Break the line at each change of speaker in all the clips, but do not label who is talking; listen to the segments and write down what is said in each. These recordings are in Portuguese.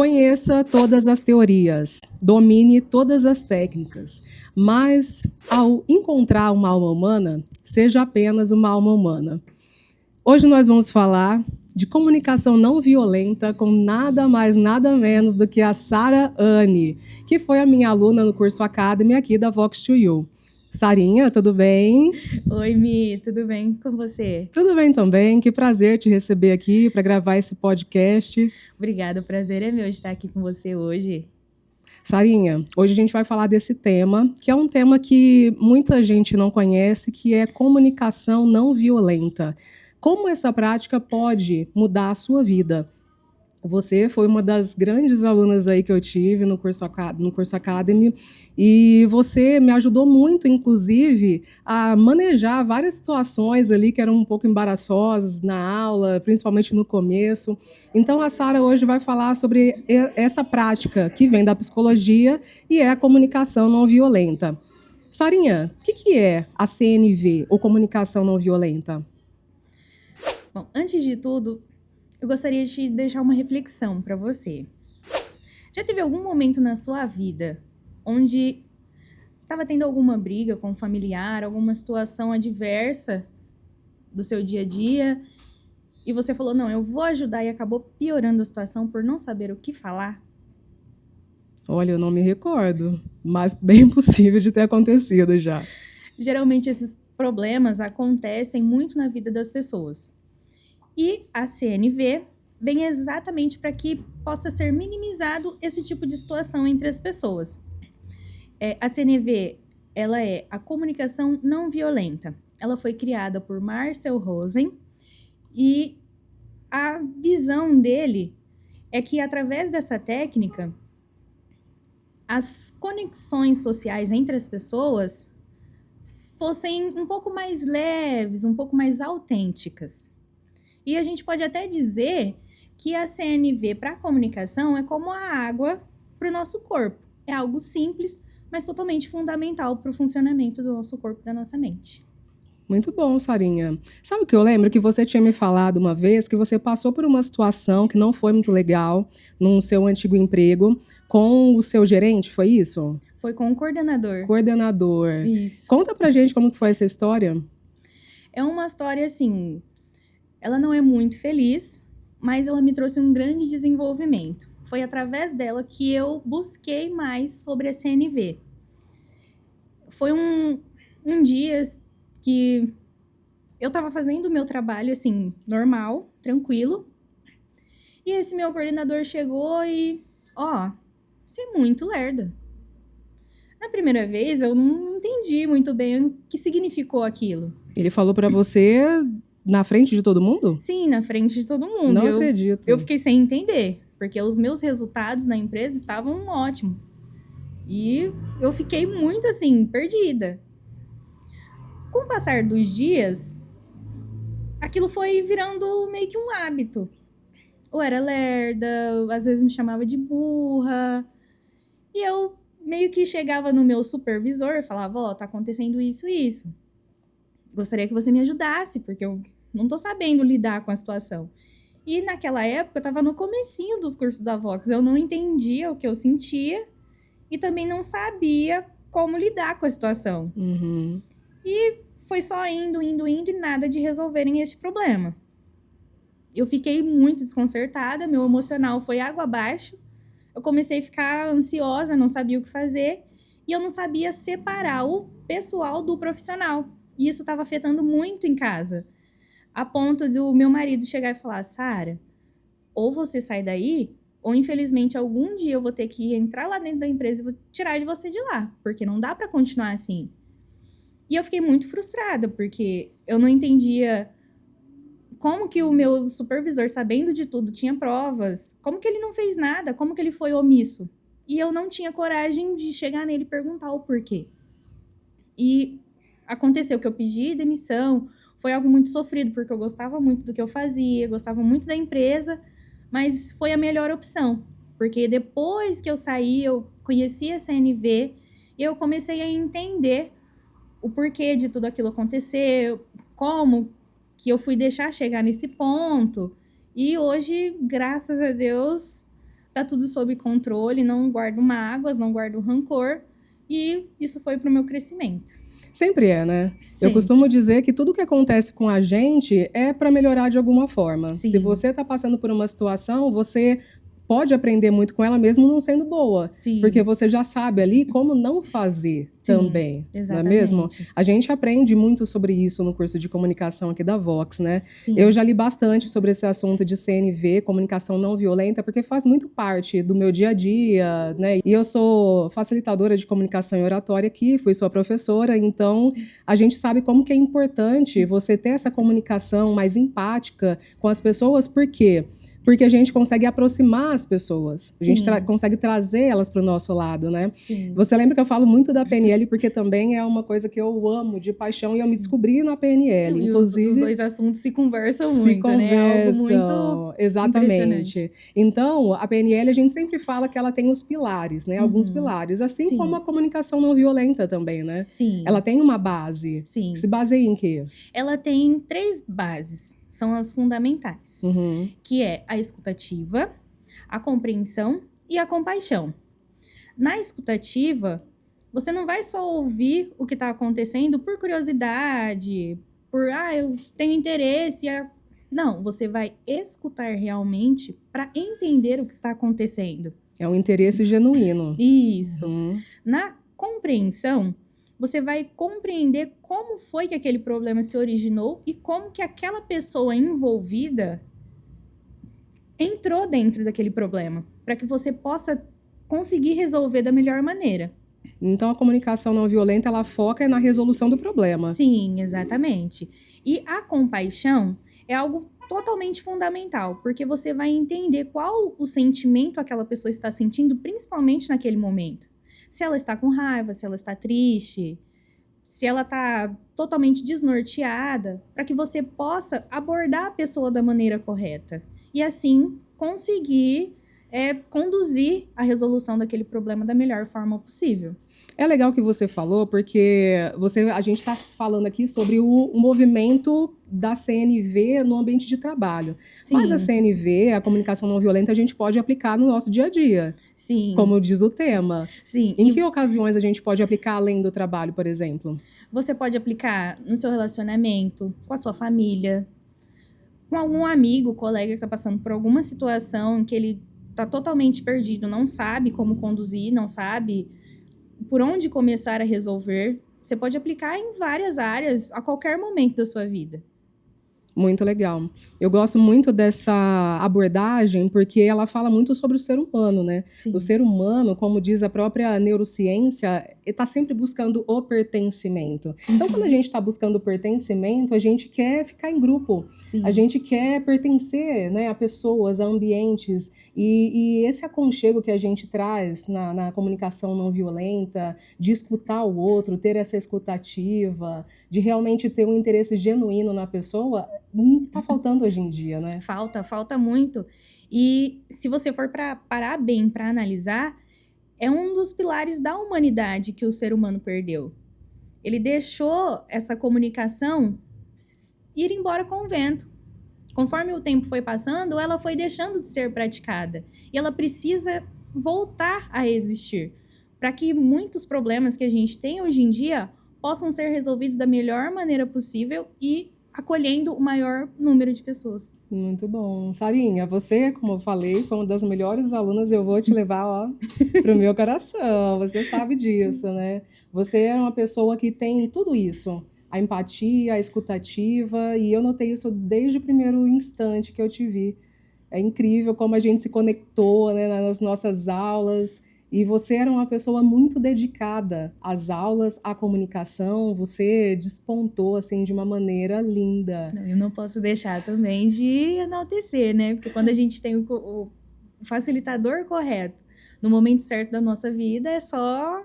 Conheça todas as teorias, domine todas as técnicas, mas ao encontrar uma alma humana, seja apenas uma alma humana. Hoje nós vamos falar de comunicação não violenta com nada mais, nada menos do que a Sara Anne, que foi a minha aluna no curso Academy aqui da Vox2U. Sarinha, tudo bem?
Oi, Mi, tudo bem com você?
Tudo bem também, que prazer te receber aqui para gravar esse podcast.
Obrigada, o prazer é meu de estar aqui com você hoje.
Sarinha, hoje a gente vai falar desse tema, que é um tema que muita gente não conhece, que é comunicação não violenta. Como essa prática pode mudar a sua vida? Você foi uma das grandes alunas aí que eu tive no curso Academy e você me ajudou muito, inclusive, a manejar várias situações ali que eram um pouco embaraçosas na aula, principalmente no começo. Então, a Sara hoje vai falar sobre essa prática que vem da psicologia e é a comunicação não violenta. Sarinha, o que é a CNV, ou comunicação não violenta?
Bom, antes de tudo, eu gostaria de deixar uma reflexão para você. Já teve algum momento na sua vida onde estava tendo alguma briga com um familiar, alguma situação adversa do seu dia a dia, e você falou, não, eu vou ajudar, e acabou piorando a situação por não saber o que falar?
Olha, eu não me recordo, mas bem possível de ter acontecido já.
Geralmente esses problemas acontecem muito na vida das pessoas. E a CNV vem exatamente para que possa ser minimizado esse tipo de situação entre as pessoas. A CNV, ela é a comunicação não violenta. Ela foi criada por Marcel Rosen e a visão dele é que, através dessa técnica, as conexões sociais entre as pessoas fossem um pouco mais leves, um pouco mais autênticas. E a gente pode até dizer que a CNV para a comunicação é como a água para o nosso corpo. É algo simples, mas totalmente fundamental para o funcionamento do nosso corpo e da nossa mente.
Muito bom, Sarinha. Sabe o que eu lembro? Que você tinha me falado uma vez que você passou por uma situação que não foi muito legal no seu antigo emprego com o seu gerente, foi isso?
Foi com o coordenador.
Coordenador.
Isso.
Conta pra gente como que foi essa história.
É uma história, assim, ela não é muito feliz, mas ela me trouxe um grande desenvolvimento. Foi através dela que eu busquei mais sobre a CNV. Foi um dia que eu estava fazendo o meu trabalho, assim, normal, tranquilo. E esse meu coordenador chegou e, você é muito lerda. Na primeira vez, eu não entendi muito bem o que significou aquilo.
Ele falou pra você na frente de todo mundo?
Sim, na frente de todo mundo.
Não acredito.
Eu fiquei sem entender, porque os meus resultados na empresa estavam ótimos. E eu fiquei muito, assim, perdida. Com o passar dos dias, aquilo foi virando meio que um hábito. Eu era lerda, às vezes me chamava de burra. E eu meio que chegava no meu supervisor e falava, tá acontecendo isso e isso. Gostaria que você me ajudasse, porque eu não tô sabendo lidar com a situação. E naquela época eu tava no comecinho dos cursos da Vox, eu não entendia o que eu sentia e também não sabia como lidar com a situação.
Uhum.
E foi só indo e nada de resolverem esse problema. Eu fiquei muito desconcertada, meu emocional foi água abaixo. Eu comecei a ficar ansiosa, não sabia o que fazer. E eu não sabia separar o pessoal do profissional. E isso estava afetando muito em casa. A ponto do meu marido chegar e falar, Sara, ou você sai daí, ou infelizmente algum dia eu vou ter que entrar lá dentro da empresa e vou tirar de você de lá. Porque não dá para continuar assim. E eu fiquei muito frustrada, porque eu não entendia como que o meu supervisor, sabendo de tudo, tinha provas, como que ele não fez nada, como que ele foi omisso. E eu não tinha coragem de chegar nele e perguntar o porquê. E aconteceu que eu pedi demissão, foi algo muito sofrido, porque eu gostava muito do que eu fazia, gostava muito da empresa, mas foi a melhor opção. Porque depois que eu saí, eu conheci a CNV e eu comecei a entender o porquê de tudo aquilo acontecer, como que eu fui deixar chegar nesse ponto. E hoje, graças a Deus, tá tudo sob controle, não guardo mágoas, não guardo rancor, e isso foi pro meu crescimento.
Sempre é, né? Eu
Sempre.
costumo dizer que tudo que acontece com a gente é para melhorar de alguma forma.
Sim.
Se você está passando por uma situação, você pode aprender muito com ela mesmo não sendo boa.
Sim.
Porque você já sabe ali como não fazer também,
exatamente.
não é mesmo? A gente aprende muito sobre isso no curso de comunicação aqui da Vox, né?
Sim.
Eu já li bastante sobre esse assunto de CNV, comunicação não violenta, porque faz muito parte do meu dia a dia, né? E eu sou facilitadora de comunicação e oratória aqui, fui sua professora, então a gente sabe como que é importante você ter essa comunicação mais empática com as pessoas, por quê? Porque a gente consegue aproximar as pessoas, a gente consegue trazer elas para o nosso lado, né?
Sim.
Você lembra que eu falo muito da PNL, porque também é uma coisa que eu amo de paixão e eu me descobri na PNL.
E
inclusive,
os dois assuntos se conversam muito, né? É algo muito
exatamente. Então, a PNL a gente sempre fala que ela tem os pilares, né? Alguns pilares, assim como a comunicação não violenta também, né?
Sim.
Ela tem uma base.
Sim.
Se baseia em quê?
Ela tem 3 bases. São as fundamentais, que é a escutativa, a compreensão e a compaixão. Na escutativa, você não vai só ouvir o que está acontecendo por curiosidade, eu tenho interesse. Não, você vai escutar realmente para entender o que está acontecendo.
É um interesse genuíno.
Isso. Na compreensão, você vai compreender como foi que aquele problema se originou e como que aquela pessoa envolvida entrou dentro daquele problema, para que você possa conseguir resolver da melhor maneira.
Então, a comunicação não violenta, ela foca na resolução do problema.
Sim, exatamente. E a compaixão é algo totalmente fundamental, porque você vai entender qual o sentimento aquela pessoa está sentindo, principalmente naquele momento. Se ela está com raiva, se ela está triste, se ela está totalmente desnorteada, para que você possa abordar a pessoa da maneira correta. E assim, conseguir conduzir a resolução daquele problema da melhor forma possível.
É legal que você falou, porque a gente está falando aqui sobre o movimento da CNV no ambiente de trabalho. Sim. Mas a CNV, a comunicação não violenta, a gente pode aplicar no nosso dia a dia.
Sim.
Como diz o tema.
Sim.
Em que ocasiões a gente pode aplicar além do trabalho, por exemplo?
Você pode aplicar no seu relacionamento, com a sua família, com algum amigo, colega que está passando por alguma situação que ele está totalmente perdido, não sabe como conduzir, não sabe por onde começar a resolver. Você pode aplicar em várias áreas, a qualquer momento da sua vida.
Muito legal. Eu gosto muito dessa abordagem porque ela fala muito sobre o ser humano, né? Sim. O ser humano, como diz a própria neurociência, está sempre buscando o pertencimento. Então, quando a gente está buscando o pertencimento, a gente quer ficar em grupo. Sim. A gente quer pertencer, né, a pessoas, a ambientes. E esse aconchego que a gente traz na comunicação não violenta, de escutar o outro, ter essa escutativa, de realmente ter um interesse genuíno na pessoa, tá faltando hoje em dia, né?
Falta muito. E se você for parar bem para analisar, é um dos pilares da humanidade que o ser humano perdeu. Ele deixou essa comunicação ir embora com o vento. Conforme o tempo foi passando, ela foi deixando de ser praticada. E ela precisa voltar a existir, para que muitos problemas que a gente tem hoje em dia possam ser resolvidos da melhor maneira possível e acolhendo o maior número de pessoas.
Muito bom. Sarinha, você, como eu falei, foi uma das melhores alunas, eu vou te levar para o meu coração, você sabe disso, né? Você é uma pessoa que tem tudo isso, a empatia, a escutativa, e eu notei isso desde o primeiro instante que eu te vi. É incrível como a gente se conectou, né, nas nossas aulas. E você era uma pessoa muito dedicada às aulas, à comunicação, você despontou, assim, de uma maneira linda.
Eu não posso deixar também de enaltecer, né? Porque quando a gente tem o facilitador correto, no momento certo da nossa vida, é só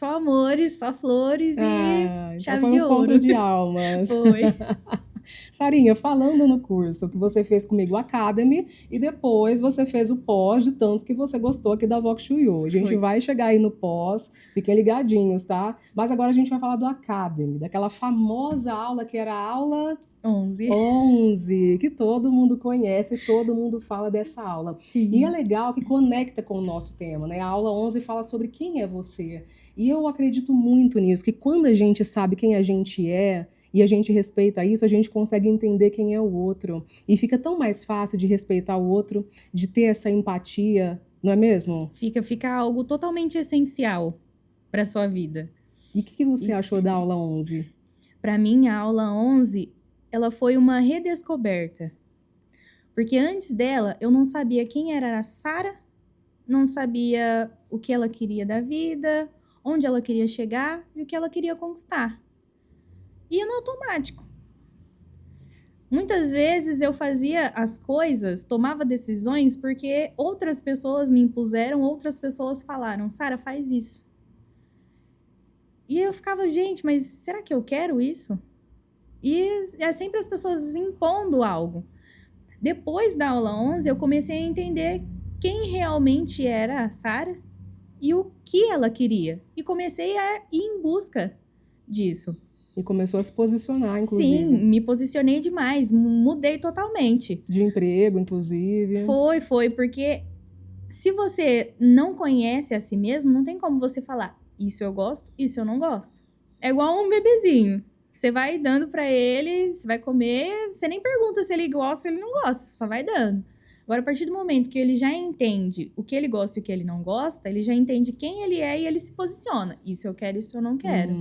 amores, só flores e chave
então foi
de
um
ouro.
encontro de almas.
Foi.
Sarinha, falando no curso que você fez comigo, Academy, e depois você fez o pós de tanto que você gostou aqui da Vox Chuyu. A gente
Foi.
vai chegar aí no pós, fiquem ligadinhos, tá? Mas agora a gente vai falar do Academy, daquela famosa aula que era a aula 11, que todo mundo conhece, todo mundo fala dessa aula.
Sim.
E é legal que conecta com o nosso tema, né? A aula 11 fala sobre quem é você. E eu acredito muito nisso, que quando a gente sabe quem a gente é, e a gente respeita isso, a gente consegue entender quem é o outro. E fica tão mais fácil de respeitar o outro, de ter essa empatia, não é mesmo?
Fica algo totalmente essencial para sua vida.
E o que você achou da aula 11?
Para mim, a aula 11, ela foi uma redescoberta. Porque antes dela, eu não sabia quem era a Sara, não sabia o que ela queria da vida, onde ela queria chegar e o que ela queria conquistar. Ia no automático. Muitas vezes eu fazia as coisas, tomava decisões porque outras pessoas me impuseram, outras pessoas falaram, Sara, faz isso. E eu ficava, gente, mas será que eu quero isso? E é sempre as pessoas impondo algo. Depois da aula 11, eu comecei a entender quem realmente era a Sara e o que ela queria. E comecei a ir em busca disso.
E começou a se posicionar, inclusive.
Sim, me posicionei demais, mudei totalmente.
De emprego, inclusive.
Foi, porque se você não conhece a si mesmo, não tem como você falar, isso eu gosto, isso eu não gosto. É igual um bebezinho. Você vai dando pra ele, você vai comer, você nem pergunta se ele gosta ou ele não gosta, só vai dando. Agora, a partir do momento que ele já entende o que ele gosta e o que ele não gosta, ele já entende quem ele é e ele se posiciona. Isso eu quero, isso eu não quero.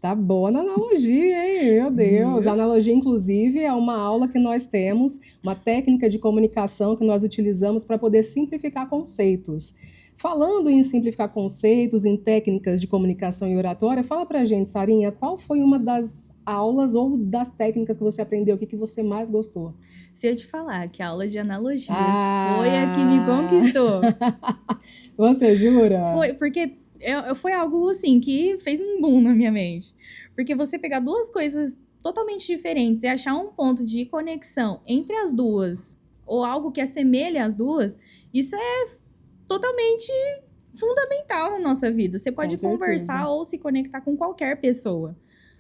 Tá boa na analogia, hein? Meu Deus. A analogia, inclusive, é uma aula que nós temos, uma técnica de comunicação que nós utilizamos para poder simplificar conceitos. Falando em simplificar conceitos, em técnicas de comunicação e oratória, fala pra gente, Sarinha, qual foi uma das aulas ou das técnicas que você aprendeu, o que você mais gostou?
Se eu te falar que a aula de analogias foi a que me conquistou.
Você jura?
Foi, porque foi algo, assim, que fez um boom na minha mente. Porque você pegar duas coisas totalmente diferentes e achar um ponto de conexão entre as duas, ou algo que assemelhe as duas, isso é totalmente fundamental na nossa vida. Você pode conversar ou se conectar com qualquer pessoa.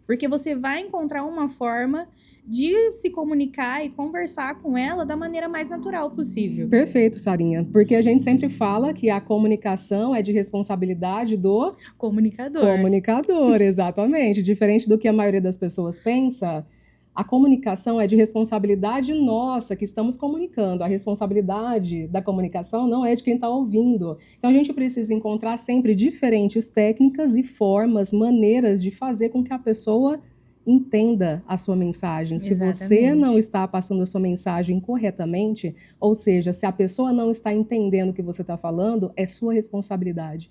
Porque você vai encontrar uma forma de se comunicar e conversar com ela da maneira mais natural possível.
Perfeito, Sarinha. Porque a gente sempre fala que a comunicação é de responsabilidade do
comunicador.
Comunicador, exatamente. Diferente do que a maioria das pessoas pensa, a comunicação é de responsabilidade nossa, que estamos comunicando. A responsabilidade da comunicação não é de quem está ouvindo. Então a gente precisa encontrar sempre diferentes técnicas e formas, maneiras de fazer com que a pessoa entenda a sua mensagem.
Exatamente.
Se você não está passando a sua mensagem corretamente, ou seja, se a pessoa não está entendendo o que você está falando, é sua responsabilidade.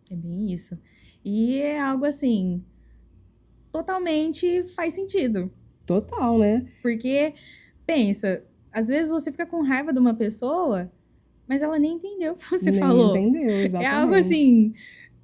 É bem isso. E é algo assim, totalmente faz sentido.
Total, né?
Porque, pensa, às vezes você fica com raiva de uma pessoa, mas ela nem entendeu o que você falou.
Nem entendeu, exatamente.
É algo assim,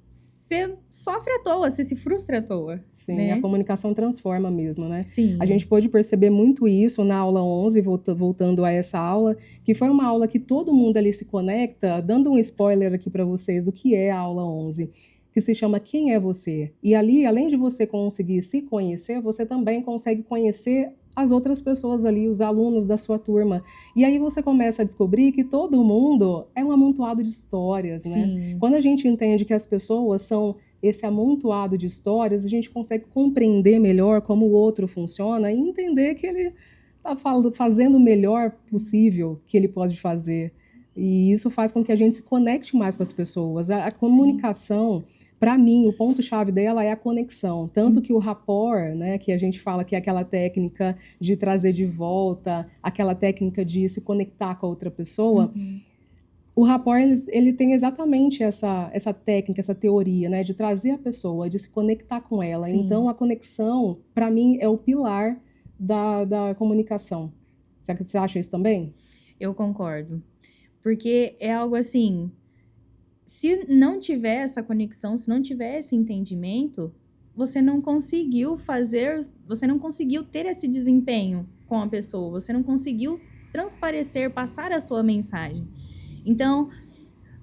você sofre à toa, você se frustra à toa.
Sim,
né?
A comunicação transforma mesmo, né?
Sim.
A gente pôde perceber muito isso na aula 11, voltando a essa aula, que foi uma aula que todo mundo ali se conecta, dando um spoiler aqui para vocês do que é a aula 11, que se chama Quem é Você? E ali, além de você conseguir se conhecer, você também consegue conhecer as outras pessoas ali, os alunos da sua turma. E aí você começa a descobrir que todo mundo é um amontoado de histórias, né?
Sim.
Quando a gente entende que as pessoas são esse amontoado de histórias, a gente consegue compreender melhor como o outro funciona e entender que ele está fazendo o melhor possível que ele pode fazer. E isso faz com que a gente se conecte mais com as pessoas. A comunicação, para mim, o ponto-chave dela é a conexão. Tanto que o rapport, né, que a gente fala que é aquela técnica de trazer de volta, aquela técnica de se conectar com a outra pessoa, o rapport, ele tem exatamente essa técnica, essa teoria, né, de trazer a pessoa, de se conectar com ela.
Sim.
Então, a conexão, para mim, é o pilar da comunicação. Você acha isso também?
Eu concordo. Porque é algo assim, se não tiver essa conexão, se não tiver esse entendimento, você não conseguiu ter esse desempenho com a pessoa, você não conseguiu transparecer, passar a sua mensagem. Então,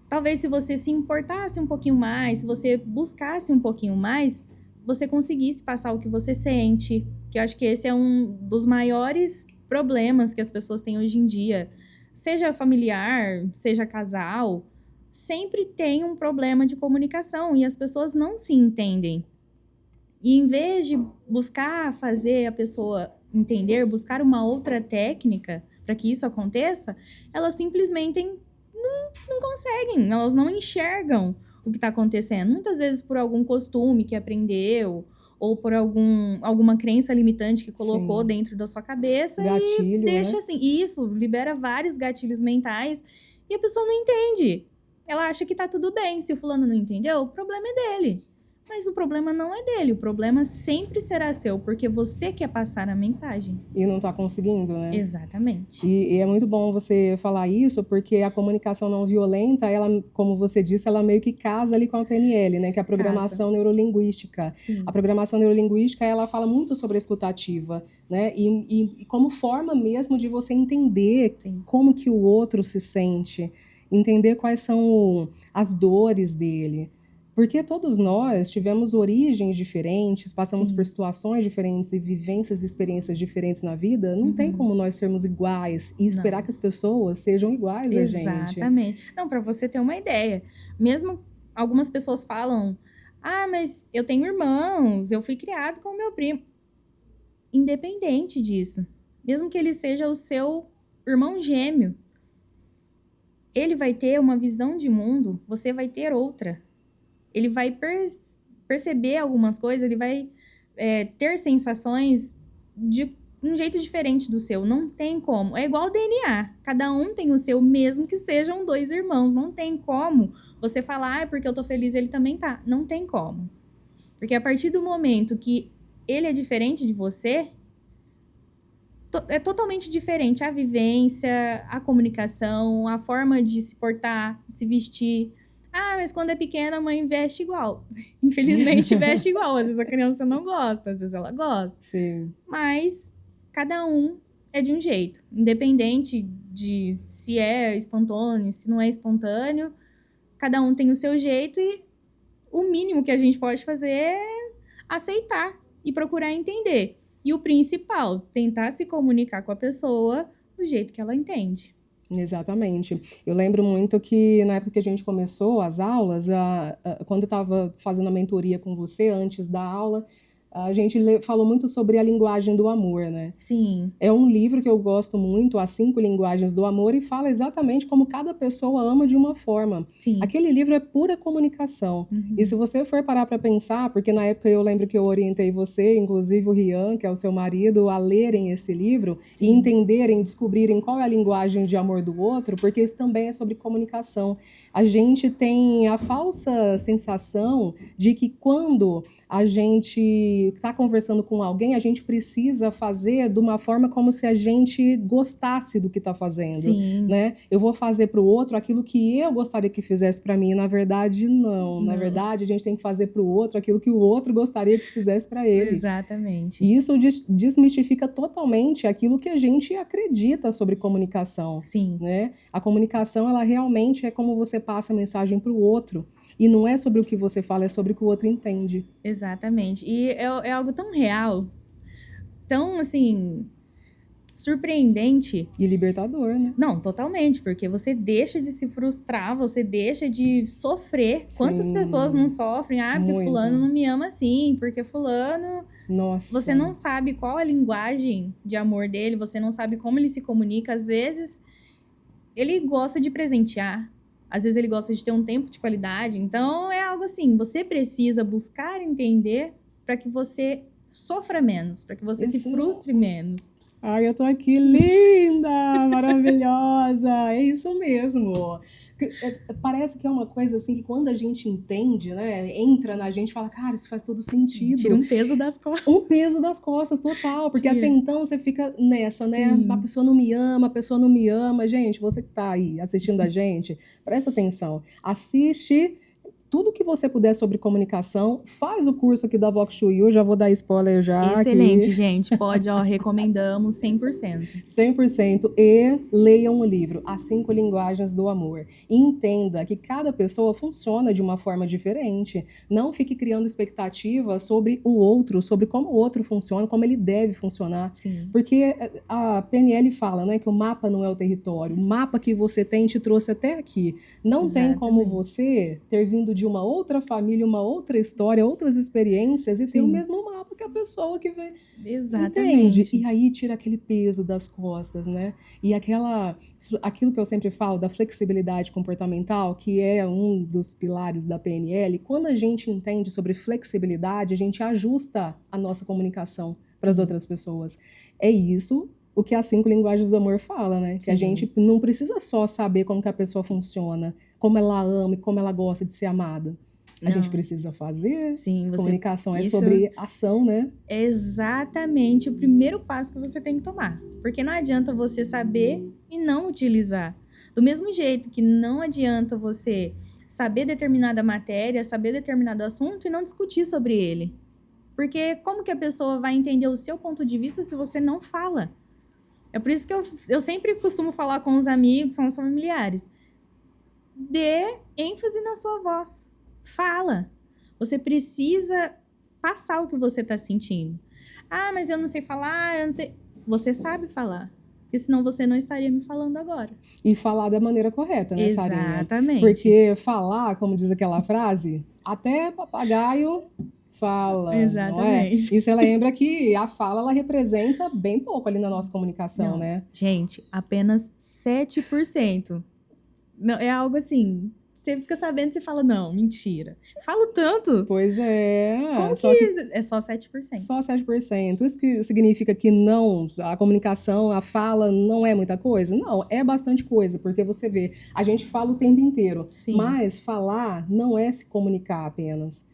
talvez se você se importasse um pouquinho mais, se você buscasse um pouquinho mais, você conseguisse passar o que você sente, que eu acho que esse é um dos maiores problemas que as pessoas têm hoje em dia. Seja familiar, seja casal, sempre tem um problema de comunicação e as pessoas não se entendem. E em vez de buscar fazer a pessoa entender, buscar uma outra técnica para que isso aconteça, elas simplesmente não conseguem, elas não enxergam o que está acontecendo. Muitas vezes por algum costume que aprendeu, ou por alguma crença limitante que colocou
Sim.
dentro da sua cabeça
Gatilho,
e deixa
né?
assim. E isso libera vários gatilhos mentais e a pessoa não entende. Ela acha que tá tudo bem. Se o fulano não entendeu, o problema é dele. Mas o problema não é dele, o problema sempre será seu, porque você quer passar a mensagem.
E não tá conseguindo, né?
Exatamente.
E é muito bom você falar isso, porque a comunicação não violenta, ela, como você disse, ela meio que casa ali com a PNL, né? Que é a programação neurolinguística.
Sim.
A programação neurolinguística, ela fala muito sobre a escutativa, né? E como forma mesmo de você entender
Sim.
como que o outro se sente, entender quais são as dores dele. Porque todos nós tivemos origens diferentes, passamos
Sim.
por situações diferentes e vivências e experiências diferentes na vida. Não tem como nós sermos iguais e esperar que as pessoas sejam iguais a gente.
Exatamente. Não, para você ter uma ideia, mesmo algumas pessoas falam, mas eu tenho irmãos, eu fui criado com o meu primo. Independente disso, mesmo que ele seja o seu irmão gêmeo, ele vai ter uma visão de mundo, você vai ter outra. Ele vai perceber algumas coisas, ele vai ter sensações de um jeito diferente do seu. Não tem como. É igual o DNA. Cada um tem o seu, mesmo que sejam dois irmãos. Não tem como você falar, porque eu tô feliz, ele também tá. Não tem como. Porque a partir do momento que ele é diferente de você, é totalmente diferente a vivência, a comunicação, a forma de se portar, se vestir. Mas quando é pequena a mãe veste igual. Infelizmente veste igual. Às vezes a criança não gosta, às vezes ela gosta.
Sim.
Mas cada um é de um jeito. Independente de se é espontâneo, se não é espontâneo. Cada um tem o seu jeito e o mínimo que a gente pode fazer é aceitar e procurar entender. E o principal, tentar se comunicar com a pessoa do jeito que ela entende.
Exatamente. Eu lembro muito que na época que a gente começou as aulas, quando eu estava fazendo a mentoria com você, antes da aula, a gente falou muito sobre a linguagem do amor, né?
Sim.
É um livro que eu gosto muito, As 5 Linguagens do Amor, e fala exatamente como cada pessoa ama de uma forma.
Sim.
Aquele livro é pura comunicação. E se você for parar para pensar, porque na época eu lembro que eu orientei você, inclusive o Rian, que é o seu marido, a lerem esse livro e entenderem, descobrirem qual é a linguagem de amor do outro, porque isso também é sobre comunicação. A gente tem a falsa sensação de que quando a gente está conversando com alguém, a gente precisa fazer de uma forma como se a gente gostasse do que está fazendo.
Sim.
Né? Eu vou fazer para o outro aquilo que eu gostaria que fizesse para mim. Na verdade, não. Na verdade, a gente tem que fazer para o outro aquilo que o outro gostaria que fizesse para ele.
Exatamente.
E isso desmistifica totalmente aquilo que a gente acredita sobre comunicação.
Sim.
Né? A comunicação, ela realmente é como você passa a mensagem para o outro. E não é sobre o que você fala, é sobre o que o outro entende.
Exatamente. E é algo tão real, tão, assim, surpreendente.
E libertador, né?
Não, totalmente, porque você deixa de se frustrar, você deixa de sofrer.
Sim.
Quantas pessoas não sofrem? Porque
Muito.
fulano não me ama assim, porque fulano...
Nossa.
Você não sabe qual a linguagem de amor dele, você não sabe como ele se comunica. Às vezes, ele gosta de presentear. Às vezes ele gosta de ter um tempo de qualidade. Então, é algo assim, você precisa buscar entender para que você sofra menos, para que você se frustre menos.
Ai, eu tô aqui linda, maravilhosa, é isso mesmo. Parece que é uma coisa assim que quando a gente entende, né, entra na gente e fala, cara, isso faz todo sentido.
Tira um peso das costas.
Um peso das costas, total, porque até então você fica nessa, né,
Sim.
a pessoa não me ama, a pessoa não me ama. Gente, você que tá aí assistindo a gente, presta atenção, assiste tudo que você puder sobre comunicação, faz o curso aqui da Vox Chuyu, já vou dar spoiler já.
Excelente,
aqui.
gente. Pode, recomendamos 100%.
100%. E leiam o livro As 5 Linguagens do Amor. E entenda que cada pessoa funciona de uma forma diferente. Não fique criando expectativas sobre o outro, sobre como o outro funciona, como ele deve funcionar.
Sim.
Porque a PNL fala, né, que o mapa não é o território. O mapa que você tem te trouxe até aqui. Não tem como você ter vindo de uma outra família, uma outra história, outras experiências e ter o mesmo mapa que a pessoa que vem.
Exatamente.
Entende? E aí tira aquele peso das costas, né? E aquilo que eu sempre falo da flexibilidade comportamental, que é um dos pilares da PNL, quando a gente entende sobre flexibilidade, a gente ajusta a nossa comunicação para as outras pessoas. É isso o que as 5 linguagens do amor fala, né? Que a gente não precisa só saber como que a pessoa funciona, como ela ama e como ela gosta de ser amada. A gente precisa fazer.
Sim,
comunicação é sobre ação, né?
É exatamente o primeiro passo que você tem que tomar. Porque não adianta você saber e não utilizar. Do mesmo jeito que não adianta você saber determinada matéria, saber determinado assunto e não discutir sobre ele. Porque como que a pessoa vai entender o seu ponto de vista se você não fala? É por isso que eu sempre costumo falar com os amigos, com os familiares. Dê ênfase na sua voz. Fala. Você precisa passar o que você está sentindo. Ah, mas eu não sei falar, eu não sei. Você sabe falar. Porque senão você não estaria me falando agora.
E falar da maneira correta, né, Sarinha?
Exatamente.
Porque falar, como diz aquela frase, até papagaio fala.
Exatamente.
Não é? E você lembra que a fala, ela representa bem pouco ali na nossa comunicação, né?
Gente, apenas 7%. Não, é algo assim... Você fica sabendo, você fala, não, mentira. Falo tanto.
Pois é.
Como que é só 7%?
Só 7%. Isso que significa que não, a comunicação, a fala não é muita coisa? Não, é bastante coisa, porque você vê, a gente fala o tempo inteiro, mas falar não é se comunicar apenas.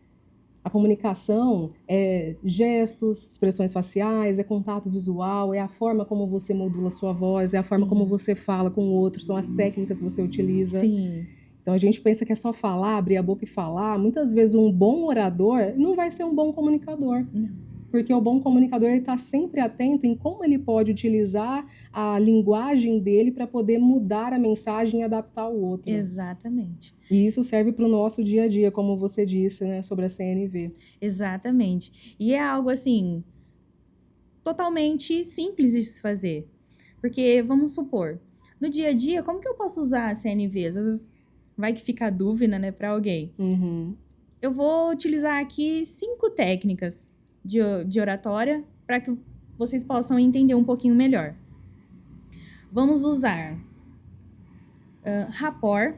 A comunicação é gestos, expressões faciais, é contato visual, é a forma como você modula a sua voz, é a forma como você fala com o outro, são as técnicas que você utiliza.
Sim.
Então a gente pensa que é só falar, abrir a boca e falar. Muitas vezes um bom orador não vai ser um bom comunicador.
Não.
Porque o bom comunicador está sempre atento em como ele pode utilizar a linguagem dele para poder mudar a mensagem e adaptar o outro.
Exatamente.
E isso serve para o nosso dia a dia, como você disse, né, sobre a CNV.
Exatamente. E é algo assim, totalmente simples de se fazer. Porque, vamos supor, no dia a dia, como que eu posso usar a CNV? Às vezes vai que fica a dúvida, né, para alguém. Eu vou utilizar aqui 5 técnicas de oratória para que vocês possam entender um pouquinho melhor. Vamos usar rapport.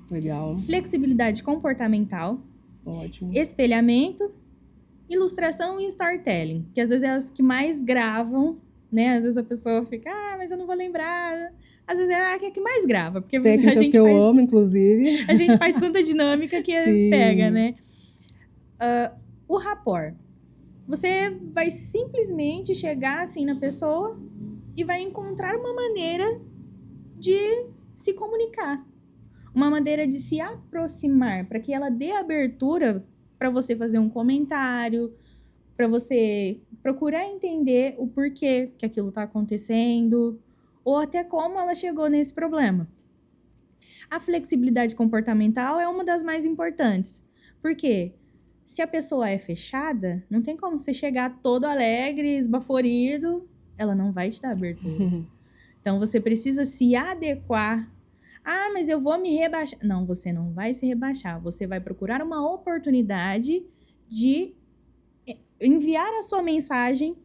Legal.
Flexibilidade comportamental.
Ótimo.
Espelhamento, ilustração e storytelling, que às vezes é as que mais gravam, né? Às vezes a pessoa fica, mas eu não vou lembrar. Às vezes é a que mais grava, porque
técnicas
a gente
que eu amo, inclusive.
A gente faz tanta dinâmica que pega, né? O rapport. Você vai simplesmente chegar assim na pessoa e vai encontrar uma maneira de se comunicar. Uma maneira de se aproximar, para que ela dê abertura para você fazer um comentário, para você procurar entender o porquê que aquilo está acontecendo, ou até como ela chegou nesse problema. A flexibilidade comportamental é uma das mais importantes. Por quê? Se a pessoa é fechada, não tem como você chegar todo alegre, esbaforido, ela não vai te dar abertura. Então, você precisa se adequar. Mas eu vou me rebaixar. Não, você não vai se rebaixar. Você vai procurar uma oportunidade de enviar a sua mensagem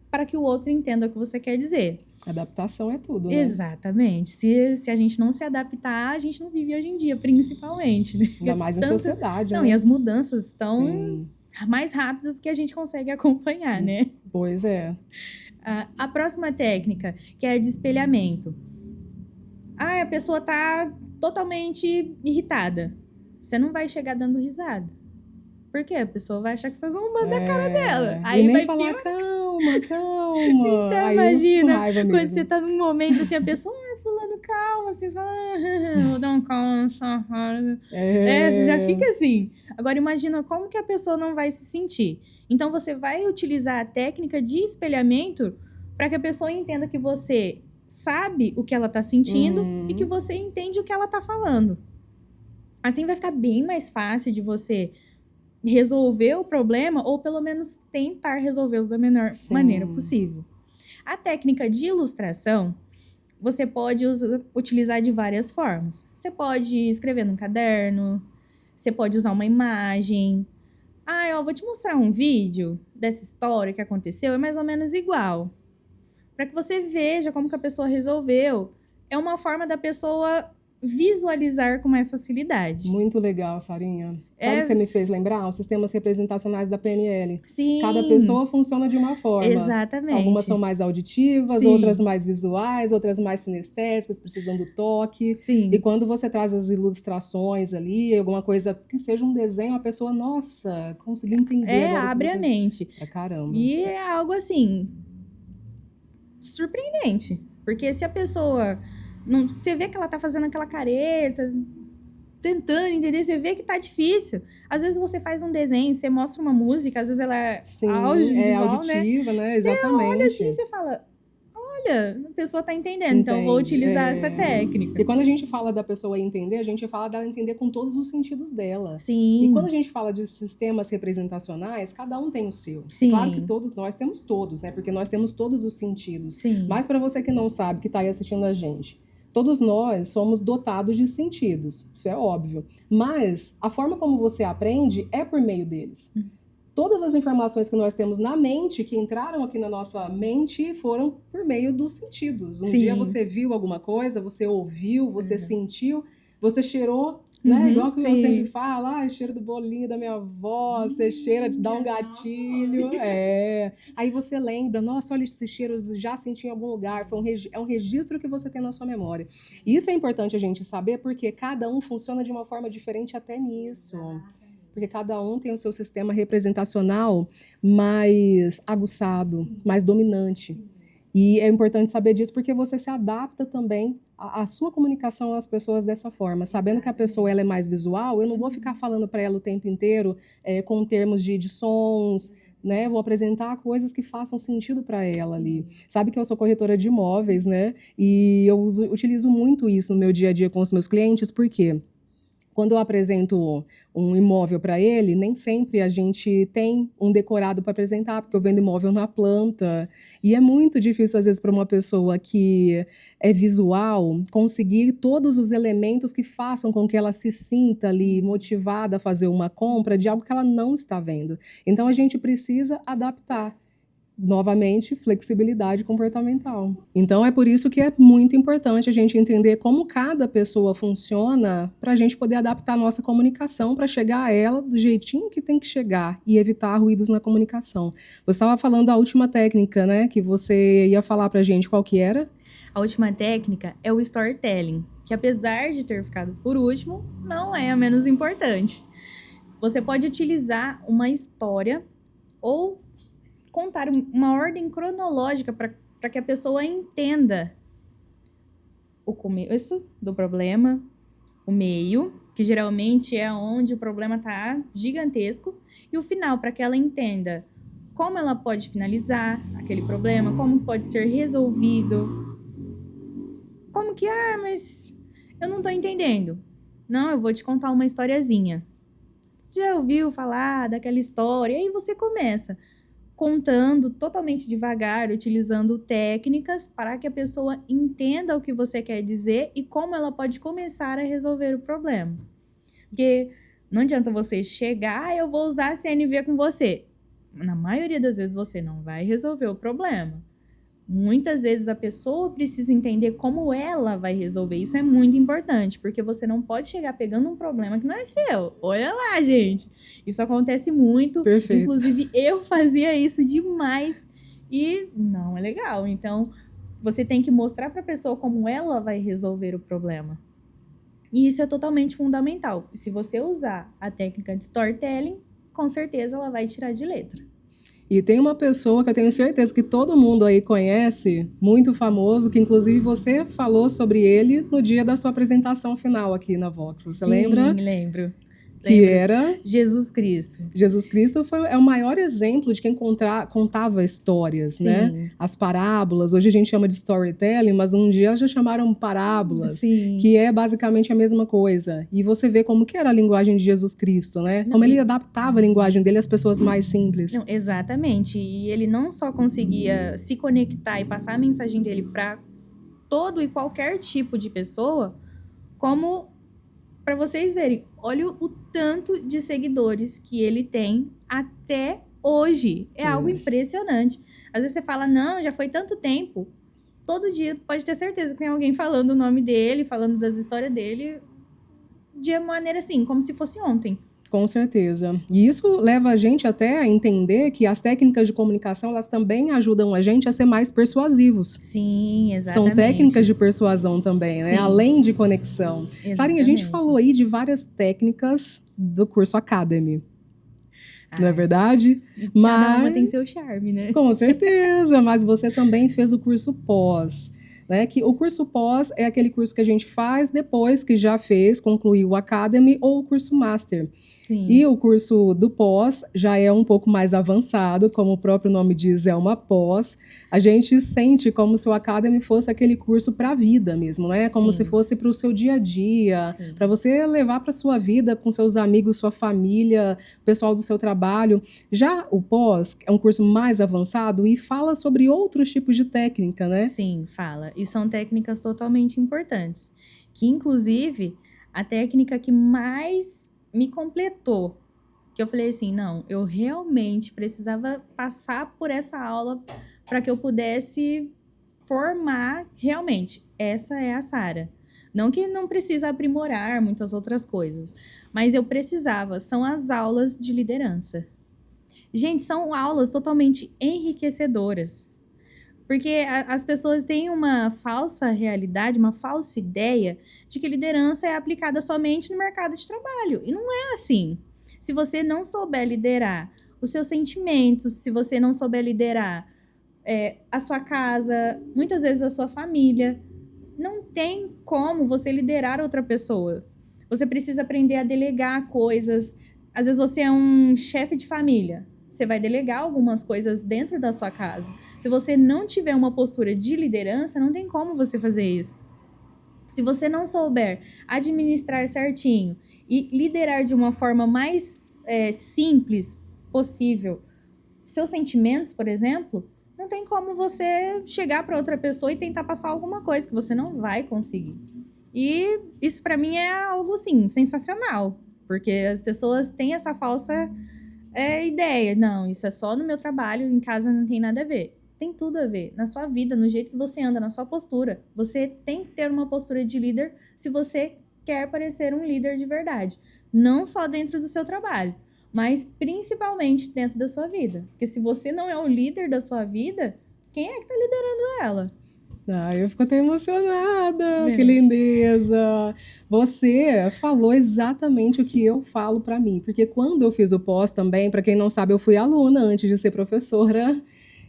para que o outro entenda o que você quer dizer.
Adaptação é tudo, né?
Exatamente. Se a gente não se adaptar, a gente não vive hoje em dia, principalmente. Né?
Ainda mais em sociedade,
né? E as mudanças estão mais rápidas que a gente consegue acompanhar, né?
Pois é.
A próxima técnica, que é a de espelhamento. A pessoa tá totalmente irritada. Você não vai chegar dando risada. Por quê? A pessoa vai achar que vocês vão mandar a cara dela. Aí
e nem
vai
falar, calma.
Então,
aí
imagina,
raiva
quando
mesmo.
você tá num momento assim, a pessoa, fulano, calma, você fala, vou dar um calma, você já fica assim. Agora imagina como que a pessoa não vai se sentir. Então você vai utilizar a técnica de espelhamento para que a pessoa entenda que você sabe o que ela tá sentindo e que você entende o que ela tá falando. Assim vai ficar bem mais fácil de você resolver o problema ou pelo menos tentar resolvê-lo da melhor maneira possível. A técnica de ilustração você pode utilizar de várias formas. Você pode escrever num caderno, você pode usar uma imagem. Eu vou te mostrar um vídeo dessa história que aconteceu, é mais ou menos igual. Para que você veja como que a pessoa resolveu. É uma forma da pessoa visualizar com mais facilidade.
Muito legal, Sarinha. Sabe o que você me fez lembrar? Os sistemas representacionais da PNL.
Sim.
Cada pessoa funciona de uma forma.
Exatamente.
Algumas são mais auditivas, outras mais visuais, outras mais sinestésicas, precisam do toque.
Sim.
E quando você traz as ilustrações ali, alguma coisa que seja um desenho, a pessoa, nossa, consegui entender.
Abre a mente.
Caramba.
E é algo assim, surpreendente. Porque se a pessoa... Não, você vê que ela tá fazendo aquela careta, tentando entender, você vê que tá difícil. Às vezes você faz um desenho, você mostra uma música, às vezes ela é
auditiva, né? Exatamente.
Você olha assim e você fala, olha, a pessoa tá entendendo, então eu vou utilizar essa técnica.
E quando a gente fala da pessoa entender, a gente fala dela entender com todos os sentidos dela.
Sim.
E quando a gente fala de sistemas representacionais, cada um tem o seu.
Sim.
Claro que todos nós temos todos, né? Porque nós temos todos os sentidos.
Sim.
Mas para você que não sabe, que tá aí assistindo a gente, todos nós somos dotados de sentidos, isso é óbvio. Mas a forma como você aprende é por meio deles. Todas as informações que nós temos na mente, que entraram aqui na nossa mente, foram por meio dos sentidos. Um dia você viu alguma coisa, você ouviu, você sentiu, você cheirou, né? Igual que eu sempre falo, cheiro do bolinho da minha avó, você cheira, dá um gatilho. Aí você lembra, nossa, olha esse cheiro, eu já senti em algum lugar, é um registro que você tem na sua memória. E isso é importante a gente saber, porque cada um funciona de uma forma diferente até nisso. Porque cada um tem o seu sistema representacional mais aguçado, mais dominante. E é importante saber disso porque você se adapta também à sua comunicação às pessoas dessa forma. Sabendo que a pessoa ela é mais visual, eu não vou ficar falando para ela o tempo inteiro com termos de sons, né? Vou apresentar coisas que façam sentido para ela ali. Sabe que eu sou corretora de imóveis, né? E eu utilizo muito isso no meu dia a dia com os meus clientes, por quê? Quando eu apresento um imóvel para ele, nem sempre a gente tem um decorado para apresentar, porque eu vendo imóvel na planta. E é muito difícil, às vezes, para uma pessoa que é visual, conseguir todos os elementos que façam com que ela se sinta ali motivada a fazer uma compra de algo que ela não está vendo. Então, a gente precisa adaptar. Novamente, flexibilidade comportamental. Então, é por isso que é muito importante a gente entender como cada pessoa funciona para a gente poder adaptar a nossa comunicação para chegar a ela do jeitinho que tem que chegar e evitar ruídos na comunicação. Você estava falando da última técnica, né? Que você ia falar para a gente qual que era?
A última técnica é o storytelling, que apesar de ter ficado por último, não é a menos importante. Você pode utilizar uma história ou contar uma ordem cronológica para que a pessoa entenda o começo do problema, o meio, que geralmente é onde o problema está gigantesco, e o final, para que ela entenda como ela pode finalizar aquele problema, como pode ser resolvido. Como que, mas eu não estou entendendo. Não, eu vou te contar uma historiazinha. Você já ouviu falar daquela história? E aí você começa contando totalmente devagar, utilizando técnicas para que a pessoa entenda o que você quer dizer e como ela pode começar a resolver o problema. Porque não adianta você chegar, eu vou usar a CNV com você. Na maioria das vezes você não vai resolver o problema. Muitas vezes a pessoa precisa entender como ela vai resolver. Isso é muito importante, porque você não pode chegar pegando um problema que não é seu. Olha lá, gente. Isso acontece muito.
Perfeito.
Inclusive, eu fazia isso demais e não é legal. Então, você tem que mostrar para a pessoa como ela vai resolver o problema. E isso é totalmente fundamental. Se você usar a técnica de storytelling, com certeza ela vai tirar de letra.
E tem uma pessoa que eu tenho certeza que todo mundo aí conhece, muito famoso, que inclusive você falou sobre ele no dia da sua apresentação final aqui na Vox. Você lembra?
Sim, lembro.
Que era
Jesus Cristo.
Jesus Cristo é o maior exemplo de quem contava histórias,
Sim.
né? As parábolas, hoje a gente chama de storytelling, mas um dia já chamaram parábolas,
Sim.
que é basicamente a mesma coisa. E você vê como que era a linguagem de Jesus Cristo, né? Como ele adaptava a linguagem dele às pessoas mais simples.
Não, exatamente. E ele não só conseguia se conectar e passar a mensagem dele para todo e qualquer tipo de pessoa, como, para vocês verem, olha o tanto de seguidores que ele tem até hoje. É algo impressionante. Às vezes você fala, não, já foi tanto tempo. Todo dia pode ter certeza que tem alguém falando o nome dele, falando das histórias dele, de maneira assim, como se fosse ontem.
Com certeza. E isso leva a gente até a entender que as técnicas de comunicação, elas também ajudam a gente a ser mais persuasivos.
Sim, exatamente.
São técnicas de persuasão também, né?
Sim.
Além de conexão.
Exatamente.
Sarinha, a gente falou aí de várias técnicas do curso Academy. Não é verdade?
Cada uma tem seu charme, né?
Com certeza, mas você também fez o curso pós. Né, que o curso pós é aquele curso que a gente faz depois que já concluiu o Academy ou o curso Master.
Sim.
E o curso do pós já é um pouco mais avançado, como o próprio nome diz, é uma pós. A gente sente como se o Academy fosse aquele curso para a vida mesmo, né? Como se fosse para o seu dia a dia, para você levar para sua vida com seus amigos, sua família, pessoal do seu trabalho. Já o pós é um curso mais avançado e fala sobre outros tipos de técnica, né?
Sim, fala. E são técnicas totalmente importantes. Que, inclusive, a técnica que mais me completou, que eu falei assim, não, eu realmente precisava passar por essa aula para que eu pudesse formar realmente. Essa é a Sara. Não que não precisa aprimorar muitas outras coisas, mas eu precisava. São as aulas de liderança. Gente, são aulas totalmente enriquecedoras. Porque as pessoas têm uma falsa realidade, uma falsa ideia de que liderança é aplicada somente no mercado de trabalho. E não é assim. Se você não souber liderar os seus sentimentos, se você não souber liderar a sua casa, muitas vezes a sua família, não tem como você liderar outra pessoa. Você precisa aprender a delegar coisas. Às vezes você é um chefe de família. Você vai delegar algumas coisas dentro da sua casa. Se você não tiver uma postura de liderança, não tem como você fazer isso. Se você não souber administrar certinho e liderar de uma forma mais simples possível seus sentimentos, por exemplo, não tem como você chegar para outra pessoa e tentar passar alguma coisa que você não vai conseguir. E isso para mim é algo, assim, sensacional. Porque as pessoas têm essa falsa ideia. Não, isso é só no meu trabalho, em casa não tem nada a ver. Tem tudo a ver. Na sua vida, no jeito que você anda, na sua postura. Você tem que ter uma postura de líder se você quer parecer um líder de verdade. Não só dentro do seu trabalho, mas principalmente dentro da sua vida. Porque se você não é o líder da sua vida, quem é que está liderando ela?
Eu fico até emocionada, que lindeza. Você falou exatamente o que eu falo para mim, porque quando eu fiz o pós também, para quem não sabe, eu fui aluna antes de ser professora,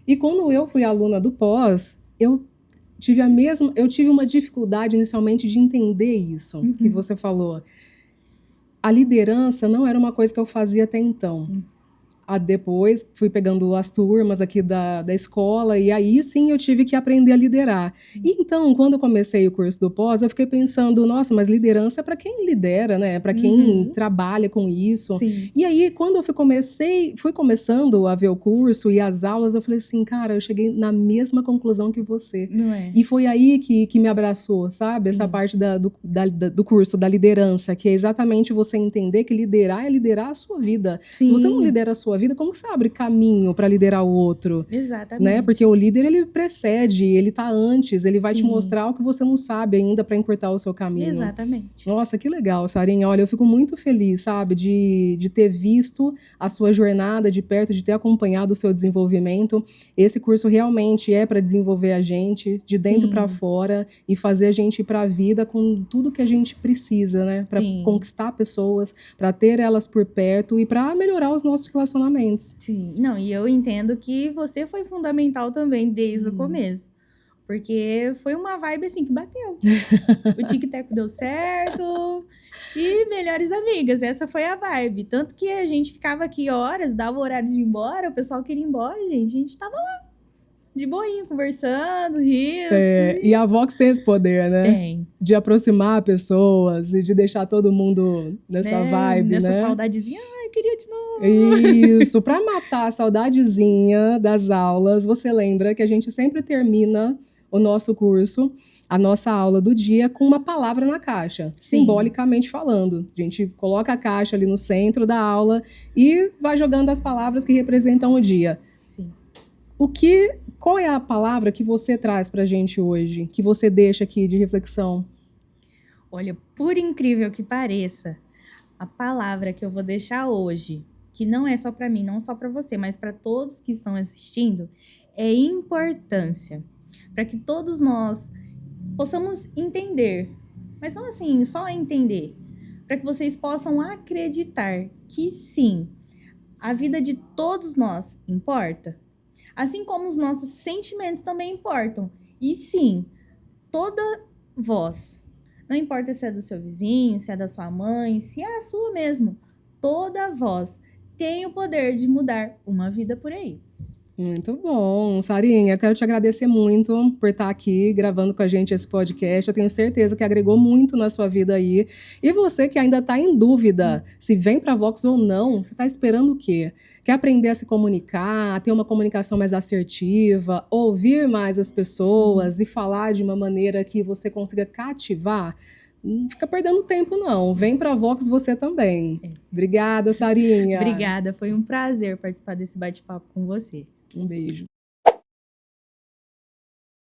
e quando eu fui aluna do pós, eu tive uma dificuldade inicialmente de entender isso que você falou. A liderança não era uma coisa que eu fazia até então. Depois fui pegando as turmas aqui da escola e aí sim eu tive que aprender a liderar. E então, quando eu comecei o curso do pós, eu fiquei pensando, nossa, mas liderança é para quem lidera, né? Para quem trabalha com isso.
Sim.
E aí, quando eu fui começando a ver o curso e as aulas, eu falei assim, cara, eu cheguei na mesma conclusão que você.
Não é?
E foi aí que me abraçou, sabe? Sim. Essa parte do curso, da liderança, que é exatamente você entender que liderar é liderar a sua vida.
Sim.
Se você não lidera a sua vida, como que você abre caminho para liderar o outro?
Exatamente.
Né? Porque o líder, ele precede, ele tá antes, ele vai te mostrar o que você não sabe ainda para encurtar o seu caminho.
Exatamente.
Nossa, que legal, Sarinha. Olha, eu fico muito feliz, sabe, de ter visto a sua jornada de perto, de ter acompanhado o seu desenvolvimento. Esse curso realmente é para desenvolver a gente de dentro para fora e fazer a gente ir para a vida com tudo que a gente precisa, né? Para conquistar pessoas, para ter elas por perto e para melhorar os nossos relacionamentos relacionamentos.
Sim, não, e eu entendo que você foi fundamental também desde o começo. Porque foi uma vibe assim que bateu. O tic-tac deu certo. E melhores amigas, essa foi a vibe. Tanto que a gente ficava aqui horas, dava o horário de ir embora, o pessoal queria ir embora, gente. A gente tava lá, de boinha, conversando, rindo.
E a Vox tem esse poder, né?
Tem.
De aproximar pessoas e de deixar todo mundo nessa vibe,
nessa
né?
saudadezinha. Ai, queria de novo.
Isso, para matar a saudadezinha das aulas, você lembra que a gente sempre termina o nosso curso, a nossa aula do dia, com uma palavra na caixa, simbolicamente falando. A gente coloca a caixa ali no centro da aula e vai jogando as palavras que representam o dia.
Sim.
Qual é a palavra que você traz pra gente hoje, que você deixa aqui de reflexão?
Olha, por incrível que pareça, a palavra que eu vou deixar hoje, que não é só para mim, não só para você, mas para todos que estão assistindo, é importância. Para que todos nós possamos entender, mas não assim, só entender, para que vocês possam acreditar que sim, a vida de todos nós importa, assim como os nossos sentimentos também importam. E sim, toda voz, não importa se é do seu vizinho, se é da sua mãe, se é a sua mesmo, toda voz tem o poder de mudar uma vida por aí.
Muito bom, Sarinha, quero te agradecer muito por estar aqui gravando com a gente esse podcast. Eu tenho certeza que agregou muito na sua vida aí. E você que ainda está em dúvida se vem para a Vox ou não, você está esperando o quê? Quer aprender a se comunicar, ter uma comunicação mais assertiva, ouvir mais as pessoas e falar de uma maneira que você consiga cativar? Não fica perdendo tempo, não. Vem para a Vox você também. Obrigada, Sarinha.
Obrigada, foi um prazer participar desse bate-papo com você.
Um beijo.